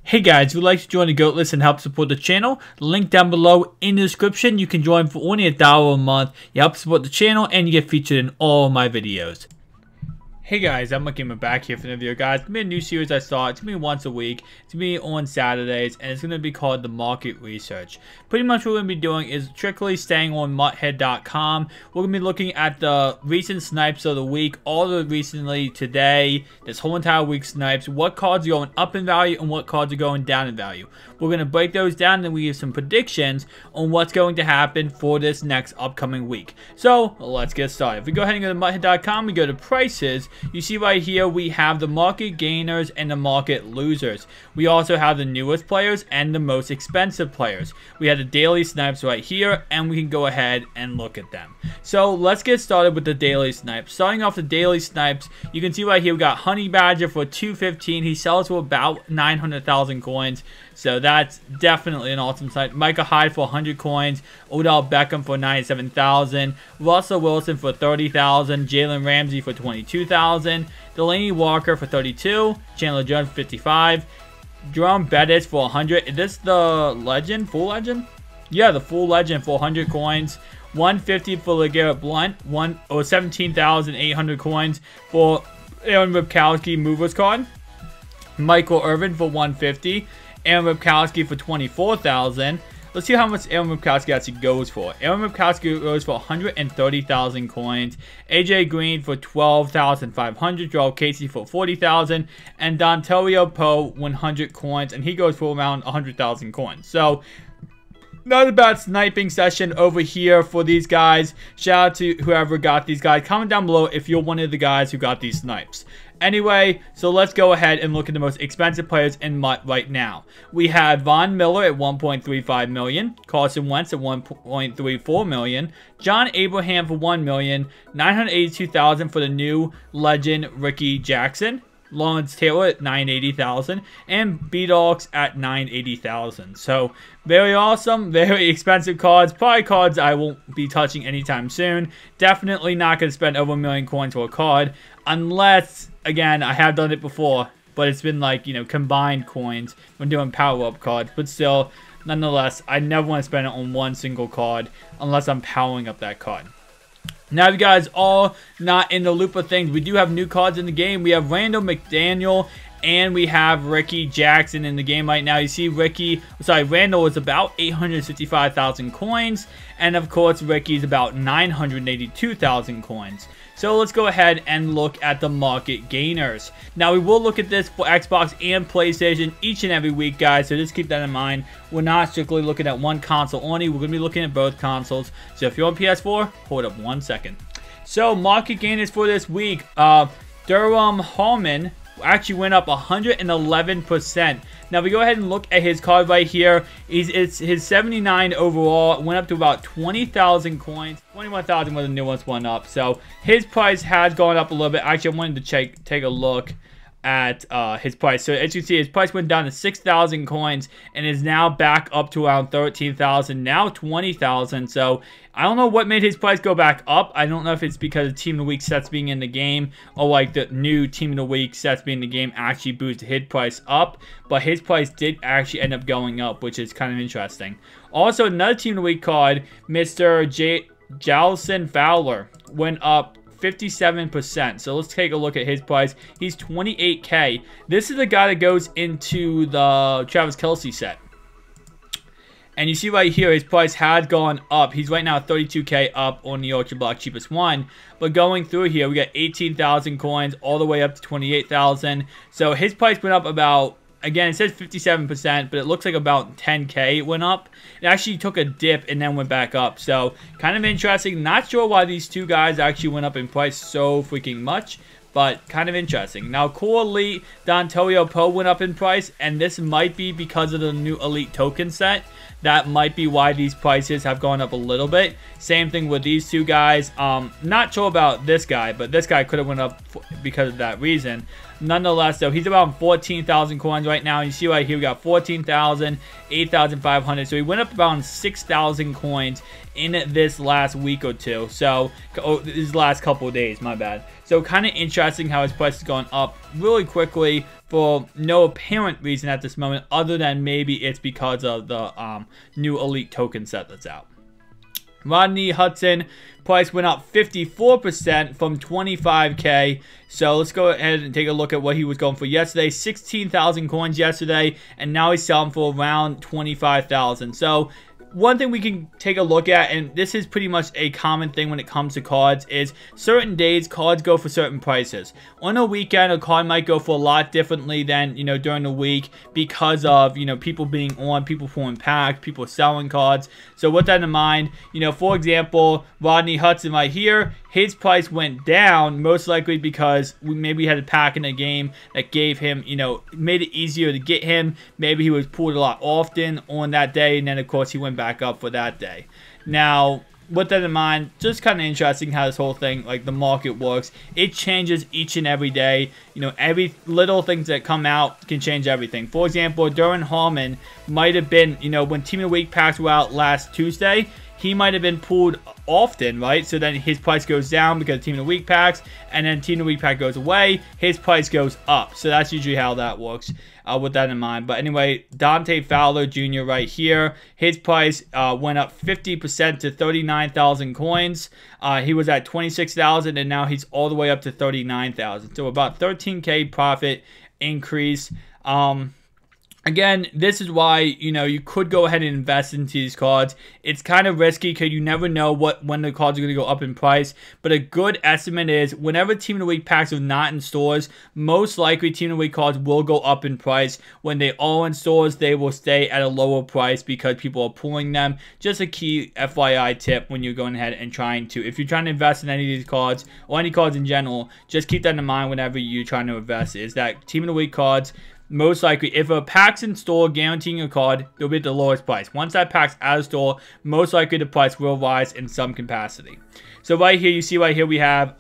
Hey guys, if you'd like to join the GOAT list and help support the channel, link down below in the description. You can join for only $1 a month. You help support the channel and you get featured in all my videos. Hey guys, I'm MUT Gamer back here for another video, guys. It's going to be a new series I saw. It's going to be once a week. It's going to be on Saturdays, and it's going to be called The Market Research. Pretty much what we're going to be doing is strictly staying on muthead.com. We're going to be looking at the recent snipes of the week, all the recently today, this whole entire week snipes, what cards are going up in value and what cards are going down in value. We're going to break those down, and then we give some predictions on what's going to happen for this next upcoming week. So, let's get started. If we go ahead and go to muthead.com, we go to prices. You see right here we have the market gainers and the market losers. We also have the newest players and the most expensive players. We have the daily snipes right here, and we can go ahead and look at them. So let's get started with the daily snipes. Starting off the daily snipes, you can see right here we got Honey Badger for $215. He sells for about 900,000 coins. So that's definitely an awesome snipe. Micah Hyde for 100 coins. Odell Beckham for 97,000. Russell Wilson for 30,000. Jalen Ramsey for 22,000. Delaney Walker for 32. Chandler Jones for 55. Jerome Bettis for 100. Is this the legend? Full legend? Yeah, the full legend for 100 coins. 150 for LeGarrette Blount. 17,800 coins for Aaron Ripkowski Movers card. Michael Irvin for 150. Aaron Ripkowski for 24,000. Let's see how much Aaron Ripkowski actually goes for. Aaron Ripkowski goes for 130,000 coins. AJ Green for 12,500. Joel Casey for 40,000. And Dontario Poe 100 coins. And he goes for around 100,000 coins. So, not a bad sniping session over here for these guys. Shout out to whoever got these guys. Comment down below if you're one of the guys who got these snipes. Anyway, so let's go ahead and look at the most expensive players in MUT right now. We have Von Miller at $1.35 million, Carson Wentz at $1.34 million, John Abraham for $1 million, 982,000 for the new legend Ricky Jackson, Lawrence Taylor at 980,000, and B-Dogs at 980,000. So, very awesome, very expensive cards. Probably cards I won't be touching anytime soon. Definitely not going to spend over 1 million coins for a card. Unless, again, I have done it before. But it's been like, you know, combined coins when doing power-up cards. But still, nonetheless, I never want to spend it on one single card unless I'm powering up that card. Now, if you guys are not in the loop of things, we do have new cards in the game. We have Randall McDaniel and we have Ricky Jackson in the game right now. You see Randall is about 855,000 coins. And of course, Ricky's about 982,000 coins. So let's go ahead and look at the market gainers. Now, we will look at this for Xbox and PlayStation each and every week, guys. So just keep that in mind. We're not strictly looking at one console only. We're going to be looking at both consoles. So if you're on PS4, hold up 1 second. So market gainers for this week. Durham Hallman actually went up 111%. Now, if we go ahead and look at his card right here, it's his 79 overall. It went up to about 20,000 coins. 21,000 when the new ones went up. So, his price has gone up a little bit. Actually, I wanted to take a look at his price. So, as you can see, his price went down to 6,000 coins and is now back up to around 13,000, now 20,000. So, I don't know what made his price go back up. I don't know if it's because of Team of the Week sets being in the game or like the new Team of the Week sets being in the game actually boosted his price up. But his price did actually end up going up, which is kind of interesting. Also, another Team of the Week card, Mr. Jalson Fowler, went up 57%. So let's take a look at his price. He's 28K. This is the guy that goes into the Travis Kelce set. And you see right here, his price has gone up. He's right now 32K up on the Ultra Block cheapest one. But going through here, we got 18,000 coins all the way up to 28,000. So his price went up about, again, it says 57%, but it looks like about 10K went up. It actually took a dip and then went back up. So kind of interesting. Not sure why these two guys actually went up in price so freaking much, but kind of interesting. Now, Core Elite Dontario Poe went up in price, and this might be because of the new Elite token set. That might be why these prices have gone up a little bit. Same thing with these two guys. Not sure about this guy, but this guy could have went up because of that reason. nonetheless, though, he's around 14,000 coins right now. You see right here, we got 14,000, 8,500. So he went up around 6,000 coins in this last week or two. So, these last couple of days, my bad. So, kind of interesting how his price has gone up really quickly for no apparent reason at this moment, other than maybe it's because of the new elite token set that's out. Rodney Hudson price went up 54% from 25k. So let's go ahead and take a look at what he was going for yesterday. 16,000 coins yesterday, and now he's selling for around 25,000. So one thing we can take a look at, and this is pretty much a common thing when it comes to cards, is certain days cards go for certain prices. On a weekend, a card might go for a lot differently than, you know, during the week because of, you know, people being on, people pulling packs, people selling cards. So with that in mind, you know, for example, Rodney Hudson right here, his price went down, most likely because maybe had a pack in a game that gave him, you know, made it easier to get him. Maybe he was pulled a lot often on that day, and then of course he went back up for that day. Now, with that in mind, just kind of interesting how this whole thing, like the market works. It changes each and every day. You know, every little things that come out can change everything. For example, Duran Harmon might have been, you know, when Team of the Week packs were out last Tuesday, he might have been pulled often, right? So then his price goes down because Team of the Week packs, and then Team of the Week pack goes away, his price goes up. So that's usually how that works, with that in mind. But anyway, Dante Fowler Jr. right here, his price went up 50% to 39,000 coins. He was at 26,000, and now he's all the way up to 39,000. So about 13k profit increase. Again, this is why, you know, you could go ahead and invest into these cards. It's kind of risky because you never know when the cards are going to go up in price. But a good estimate is whenever Team of the Week packs are not in stores, most likely Team of the Week cards will go up in price. When they are in stores, they will stay at a lower price because people are pulling them. Just a key FYI tip when you're going ahead and trying to, if you're trying to invest in any of these cards or any cards in general, just keep that in mind whenever you're trying to invest, is that Team of the Week cards, most likely, if a pack's in store guaranteeing a card, they'll be at the lowest price. Once that pack's out of store, most likely the price will rise in some capacity. So right here, you see right here we have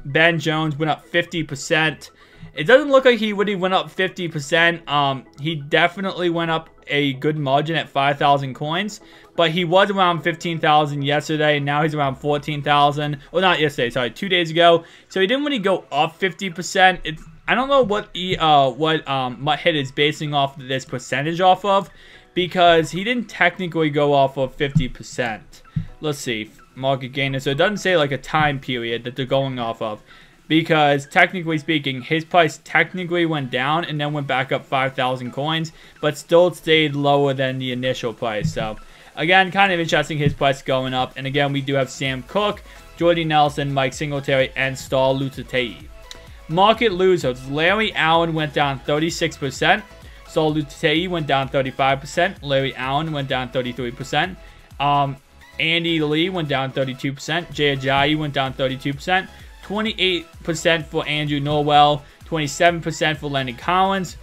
Ben Jones went up 50%. It doesn't look like he really went up 50%. He definitely went up a good margin at 5,000 coins, but he was around 15,000 yesterday, and now he's around 14,000. Well, not yesterday, sorry, 2 days ago. So he didn't really go up 50%. I don't know what MUT Hit is basing off this percentage off of, because he didn't technically go off of 50%. Let's see, market gainer. So it doesn't say like a time period that they're going off of, because technically speaking, his price technically went down and then went back up 5,000 coins, but still stayed lower than the initial price. So again, kind of interesting, his price going up. And again, we do have Sam Cook, Jordy Nelson, Mike Singletary, and Star Lutatei. Market losers, Larry Allen went down 36%. Saul Lutatei went down 35%. Larry Allen went down 33%. Andy Lee went down 32%. Jay Ajayi went down 32%. 28% for Andrew Norwell. 27% for Lenny Collins.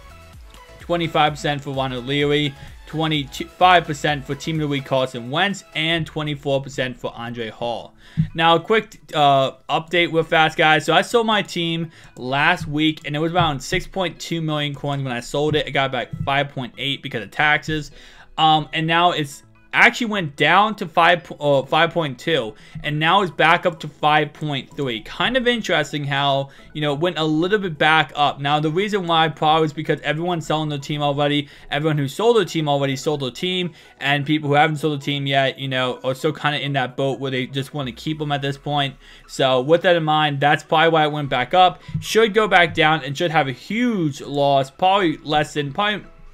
25% for Ronald Leary. 25% for Team of the Week Carson Wentz, and 24% for Andre Hall. Now, a quick update real fast, guys. So I sold my team last week, and it was around 6.2 million coins when I sold it. I got back 5.8 because of taxes. And now it's actually went down to 5.2, and now it's back up to 5.3. Kind of interesting how, you know, it went a little bit back up. Now, the reason why probably is because everyone's selling their team already. Everyone who sold their team already sold their team, and people who haven't sold their team yet, you know, are still kind of in that boat where they just want to keep them at this point. So with that in mind, that's probably why it went back up. Should go back down and should have a huge loss, probably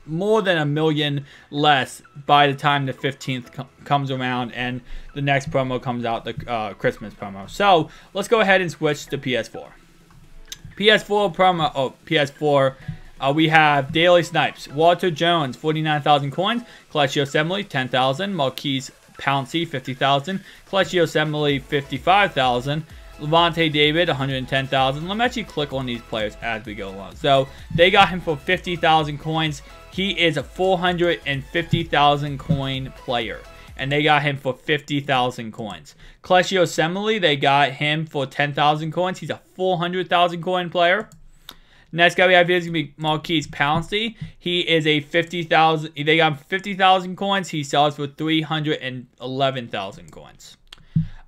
more than 1 million less by the time the 15th comes around and the next promo comes out, the Christmas promo. So let's go ahead and switch to PS4. PS4 promo. PS4. We have Daily Snipes. Walter Jones, 49,000 coins. Kelechi Assembly, 10,000. Marquise Pouncey, 50,000. Kelechi Assembly, 55,000. Levante David, 110,000. Let me actually click on these players as we go along. So they got him for 50,000 coins. He is a 450,000 coin player, and they got him for 50,000 coins. Kelechi Assembly, they got him for 10,000 coins. He's a 400,000 coin player. Next guy we have here is going to be Marquise Pouncey. He is a 50,000. They got 50,000 coins. He sells for 311,000 coins.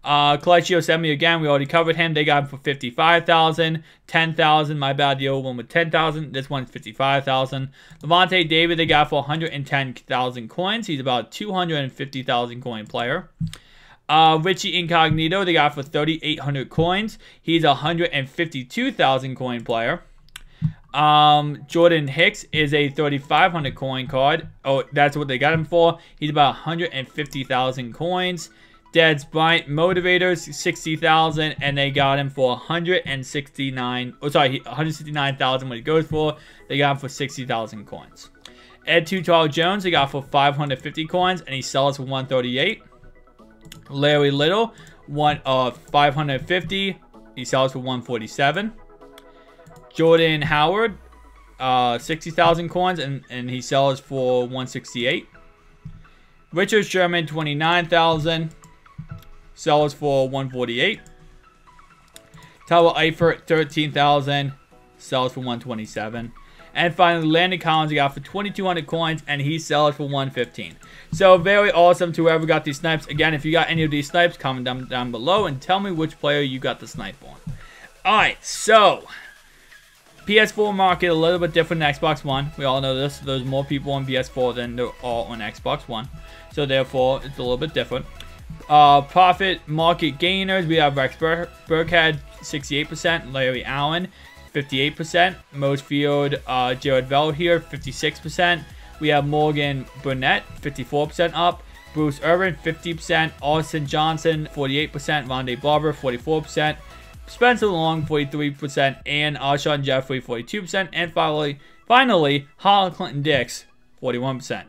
Kelechi Osemele, again, we already covered him. They got him for 55,000, 10,000. My bad, the old one with 10,000. This one's 55,000. Levante David, they got for 110,000 coins. He's about 250,000 coin player. Richie Incognito, they got for 3,800 coins. He's a 152,000 coin player. Jordan Hicks is a 3,500 coin card. Oh, that's what they got him for. He's about 150,000 coins. Deds Bryant Motivators, 60,000, and they got him for 169,000 what he goes for. They got him for 60,000 coins. Ed Tutal Jones, they got for 550 coins, and he sells for 138. Larry Little, 550, he sells for 147. Jordan Howard, 60,000 coins, and he sells for 168. Richard Sherman, 29,000. Sells for 148. Tyler Eifert, 13,000. Sells for 127. And finally, Landon Collins, he got for 2,200 coins, and he sells for 115. So, very awesome to whoever got these snipes. Again, if you got any of these snipes, comment down below and tell me which player you got the snipe on. Alright, so PS4 market a little bit different than Xbox One. We all know this. There's more people on PS4 than there are on Xbox One. So, therefore, it's a little bit different. Profit market gainers, we have Rex Burkhead, 68%, Larry Allen, 58%, most field, Jared Vell here, 56%, we have Morgan Burnett, 54% up, Bruce Irvin, 50%, Austin Johnson, 48%, Rondé Barber, 44%, Spencer Long, 43%, and Alshon Jeffrey, 42%, and finally, Hal Clinton Dix, 41%,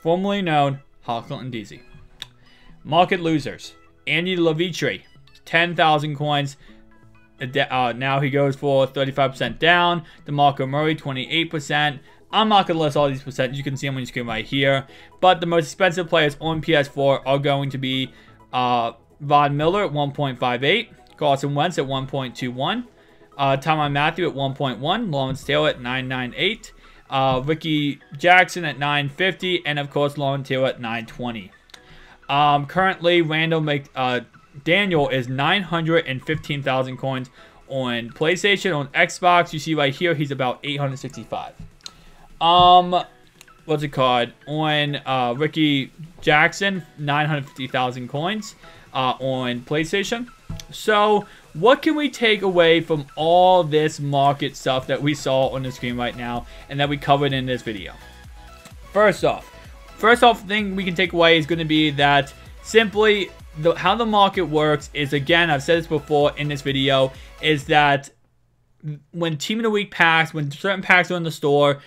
formerly known Hal Clinton DZ. Market losers. Andy Levitre, 10,000 coins. Now he goes for 35% down. DeMarco Murray, 28%. I'm not going to list all these percentages. You can see them on your screen right here. But the most expensive players on PS4 are going to be Von Miller at 1.58. Carson Wentz at 1.21. Tyrann Mathieu at 1.1. Lawrence Taylor at 998. Ricky Jackson at 950. And, of course, Lawrence Taylor at 920. Currently, Daniel is 915,000 coins on PlayStation. On Xbox, you see right here, he's about 865. What's it called? On Ricky Jackson, 950,000 coins on PlayStation. So, what can we take away from all this market stuff that we saw on the screen right now and that we covered in this video? First off, thing we can take away is going to be that simply how the market works is, again, I've said this before in this video, is that when Team of the Week packs, when certain packs are in the store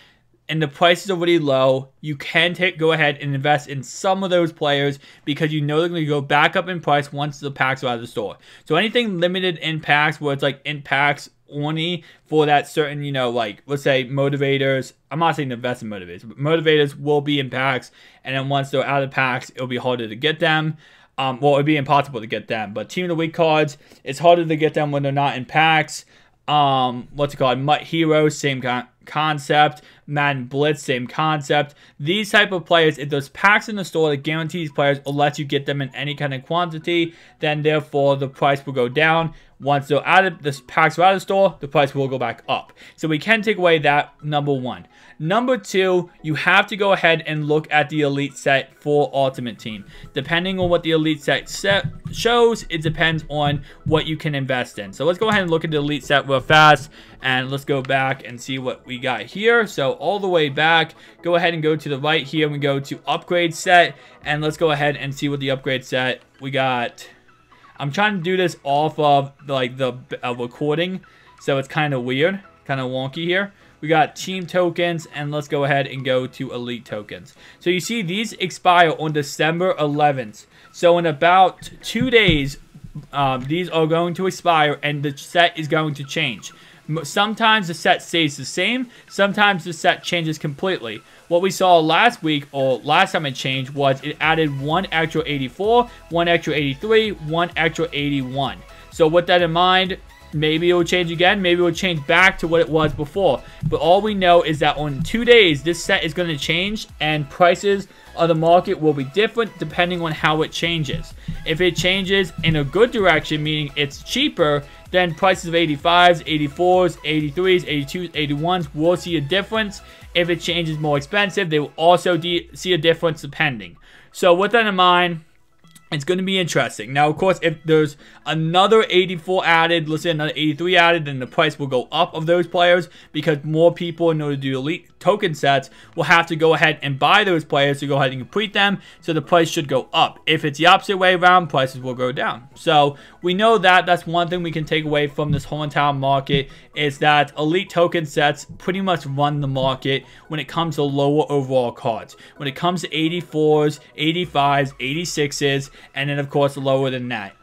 and the price is already low, you can go ahead and invest in some of those players because you know they're going to go back up in price once the packs are out of the store. So anything limited in packs where it's like in packs only for that certain, you know, like, let's say motivators. I'm not saying invest in motivators, but motivators will be in packs, and then once they're out of packs, it'll be harder to get them. Well, it'll be impossible to get them. But Team of the Week cards, it's harder to get them when they're not in packs. What's it called? MUT Heroes, same concept. Madden Blitz, same concept. These type of players, if there's packs in the store that guarantees players or lets you get them in any kind of quantity, then therefore the price will go down. Once they're out of the packs are out of the store, the price will go back up. So we can take away that, number one. Number two, you have to go ahead and look at the Elite set for Ultimate Team. Depending on what the Elite set shows, it depends on what you can invest in. So let's go ahead and look at the Elite set real fast, and let's go back and see what we got here. So all the way back, go ahead and go to the right here. We go to Upgrade Set, and let's go ahead and see what the Upgrade Set we got. I'm trying to do this off of like the recording, so it's kind of weird, kind of wonky here. We got team tokens, and let's go ahead and go to elite tokens. So you see these expire on December 11th. So in about 2 days, these are going to expire, and the set is going to change. Sometimes the set stays the same. Sometimes the set changes completely. What we saw last week, or last time it changed, was it added one extra 84, one extra 83, one extra 81. So with that in mind, Maybe it will change again. Maybe it will change back to what it was before. But all we know is that on 2 days, this set is going to change, and prices of the market will be different depending on how it changes. If it changes in a good direction, meaning it's cheaper, then prices of 85s, 84s, 83s, 82s, 81s will see a difference. If it changes more expensive, they will also see a difference depending. So with that in mind, it's going to be interesting. Now, of course, if there's another 84 added, let's say another 83 added, then the price will go up of those players, because more people, in order to do elite token sets, will have to go ahead and buy those players to go ahead and complete them. So the price should go up. If it's the opposite way around, prices will go down. So we know that that's one thing we can take away from this whole entire market, is that elite token sets pretty much run the market when it comes to lower overall cards. When it comes to 84s, 85s, 86s, and then of course lower than that.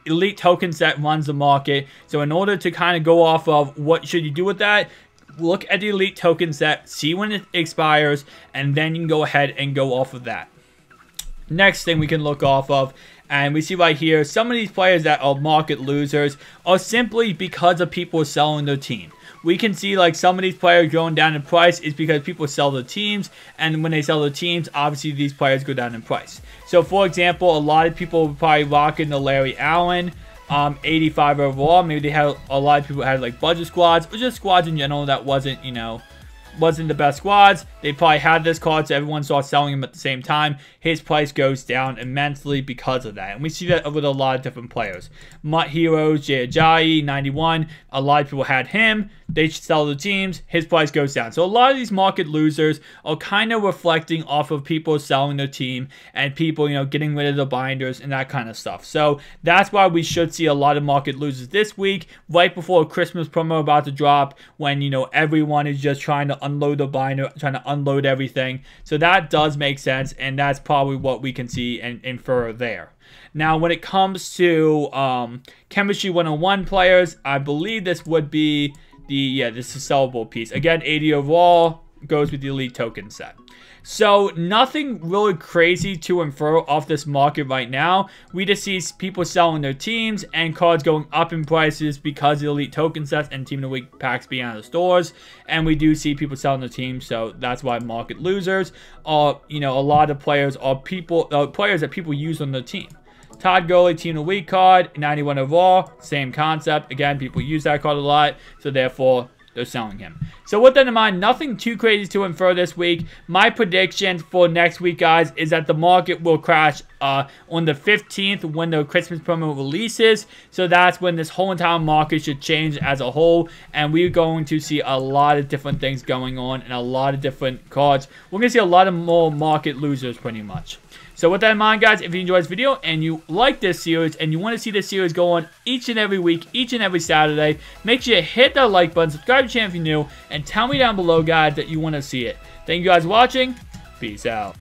Elite token set runs the market. So in order to kind of go off of what should you do with that, look at the elite token set, see when it expires, and then you can go ahead and go off of that. Next thing we can look off of, and we see right here, some of these players that are market losers are simply because of people selling their team. We can see like some of these players going down in price is because people sell their teams, and when they sell their teams, obviously these players go down in price. So for example, a lot of people were probably rocking the Larry Allen, 85 overall. Maybe they had a lot of people had like budget squads, or just squads in general that wasn't, you know, wasn't the best squads. They probably had this card, so everyone starts selling him at the same time. His price goes down immensely because of that. And we see that with a lot of different players. MUT Heroes, G.O.A.T, 91. A lot of people had him. They sell the teams. His price goes down. So a lot of these market losers are kind of reflecting off of people selling their team and people, you know, getting rid of the binders and that kind of stuff. So that's why we should see a lot of market losers this week, right before a Christmas promo about to drop, when, you know, everyone is just trying to unload the binder, trying to unload everything. So that does make sense, and that's probably what we can see and infer there. Now, when it comes to Chemistry 101 players, I believe this would be this is a sellable piece. Again, 80 overall, goes with the elite token set. So nothing really crazy to infer off this market right now. We just see people selling their teams and cards going up in prices because of the elite token sets and Team of the Week packs being out of the stores. And we do see people selling their teams, so that's why market losers are, you know, a lot of players are players that people use on their team. Todd Gurley, Team of the Week card, 91 overall, same concept. Again, people use that card a lot, so therefore they're selling him. So with that in mind, nothing too crazy to infer this week. My prediction for next week, guys, is that the market will crash on the 15th when the Christmas promo releases. So that's when this whole entire market should change as a whole, and we're going to see a lot of different things going on and a lot of different cards. We're going to see a lot of more market losers pretty much. So with that in mind, guys, if you enjoyed this video and you like this series and you want to see this series go on each and every week, each and every Saturday, make sure you hit that like button, subscribe to the channel if you're new, and tell me down below, guys, that you want to see it. Thank you guys for watching. Peace out.